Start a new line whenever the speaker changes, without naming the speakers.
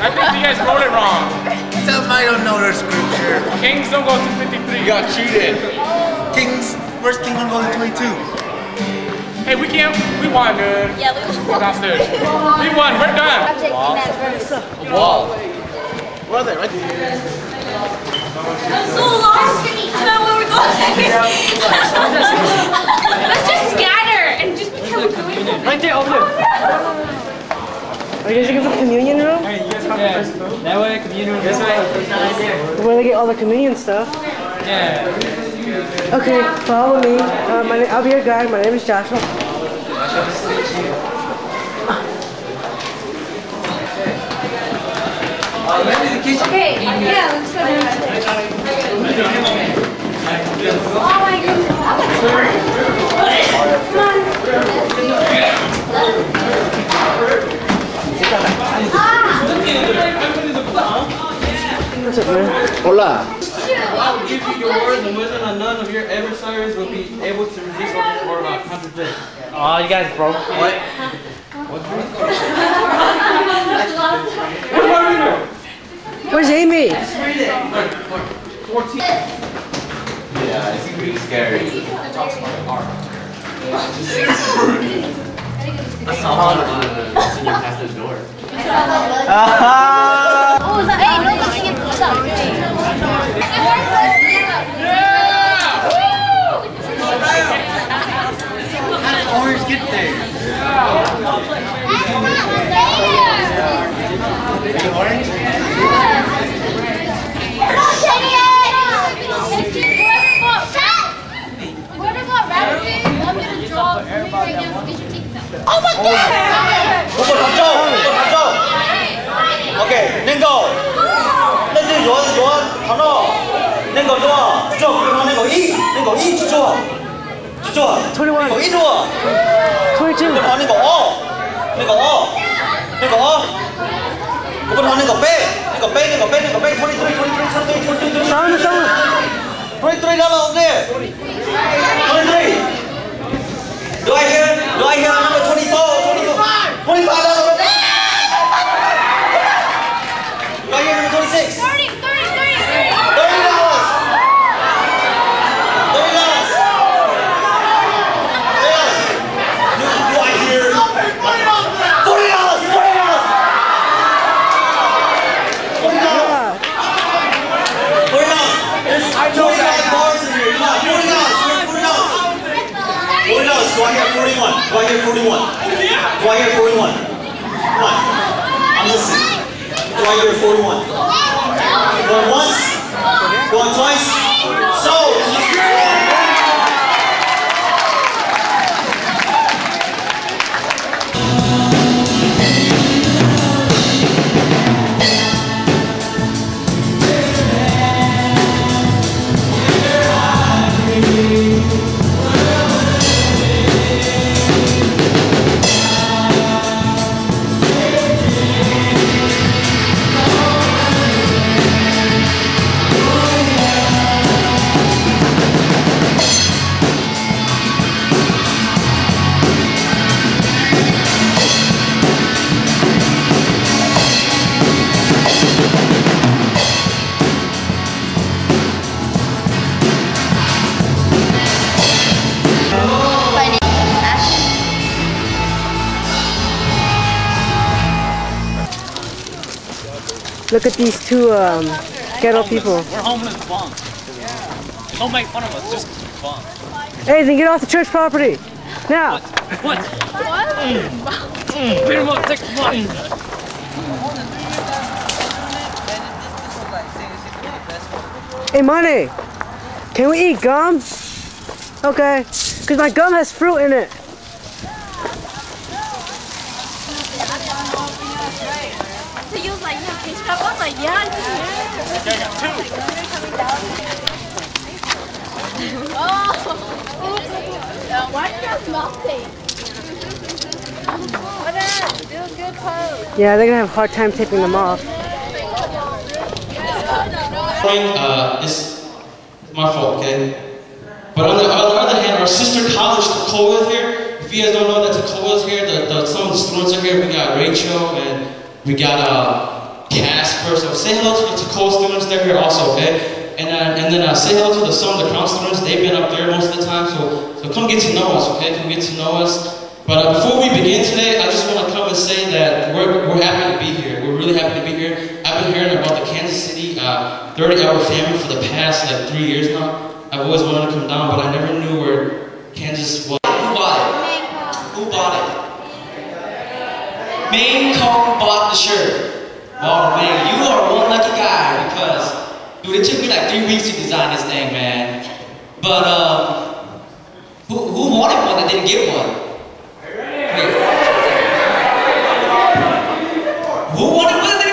I think you guys wrote it wrong.
Tell them I don't know their scripture.
Kings don't go to 53.
You got cheated. Kings, first king don't go to 22.
Hey, we won, dude.
Yeah, we
Go downstairs. We won, we're done.
Wall. Where are they? Right there.
I'm so lost. I don't know where we're going. Let's just scatter and just pretend we're doing it.
Right there, over there. Are you guys looking for communion room?
Hey, you guys come first. That way, communion room. This way.
Where they get all the communion stuff.
Yeah.
Okay, follow me. I'll be your guide. My name is Joshua.
Okay, yeah, let's go downstairs. Oh my goodness.
What's up, man?
Hola.
I'll give you your word, and whether or none of your adversaries will be able to resist for about 100 days.
Oh, you guys broke.
What?
Where's Amy?
14.
Yeah, it's pretty scary. I saw one of the senior past the door.
Oh, is that? Hey, no looking at the stuff.
How did orange get there? Orange?
Oh my God!
Okay, Ningo. Lên đi rồi, thằng nó. Ningo 좋아. 쭉 그럼 Ningo 2. Ningo 2 좋아. 좋아.
21.
Ningo 2 좋아.
22.
그럼 Ningo Ningo Ningo 그럼 Ningo 빼. Ningo 빼. 23. 23 đó là ông gì? 23. Do I hear number 24? 25 đó là Do I hear number 26?
30, 30, 30, 30.
Do I hear $40? There's $25 in here. Come on, $40. Do I hear 41? Do I hear 41? Do I hear 41? Come on. I'm listening. Do I hear 41? Going once? Going twice? So!
Look at these two ghetto people.
We're homeless bums. Don't make fun of us, just bums.
Hey, then get off the church property. Now.
What? Beat him up, take the money.
Hey, money. Can we eat gum? Okay. Because my gum has fruit in it.
He was like, yeah, his cup was like, yeah, it's here.
Okay, I got two.
Oh, why did your mouth taste? What up? Do a good pose.
Yeah, they're gonna have a hard time taking them off.
It's my fault, okay? But on the other hand, our sister college, Cocoa, is here. If you guys don't know that Cocoa is here, some of the students are here. We got Rachel and we got
Casper. So say hello to the Cole students. They're here also, okay? And then say hello to some of the Crown students. They've been up there most of the time. So come get to know us, okay? Come get to know us. But before we begin today, I just want to come and say that we're happy to be here. We're really happy to be here. I've been hearing about the Kansas City 30-hour famine for the past like 3 years now. I've always wanted to come down, but I never knew where Kansas was. Who bought it? Who bought it? Maine Cone bought the shirt. Oh man, you are one lucky guy because, dude, it took me like 3 weeks to design this thing, man. But who wanted one that didn't get one? Wait. Who wanted one that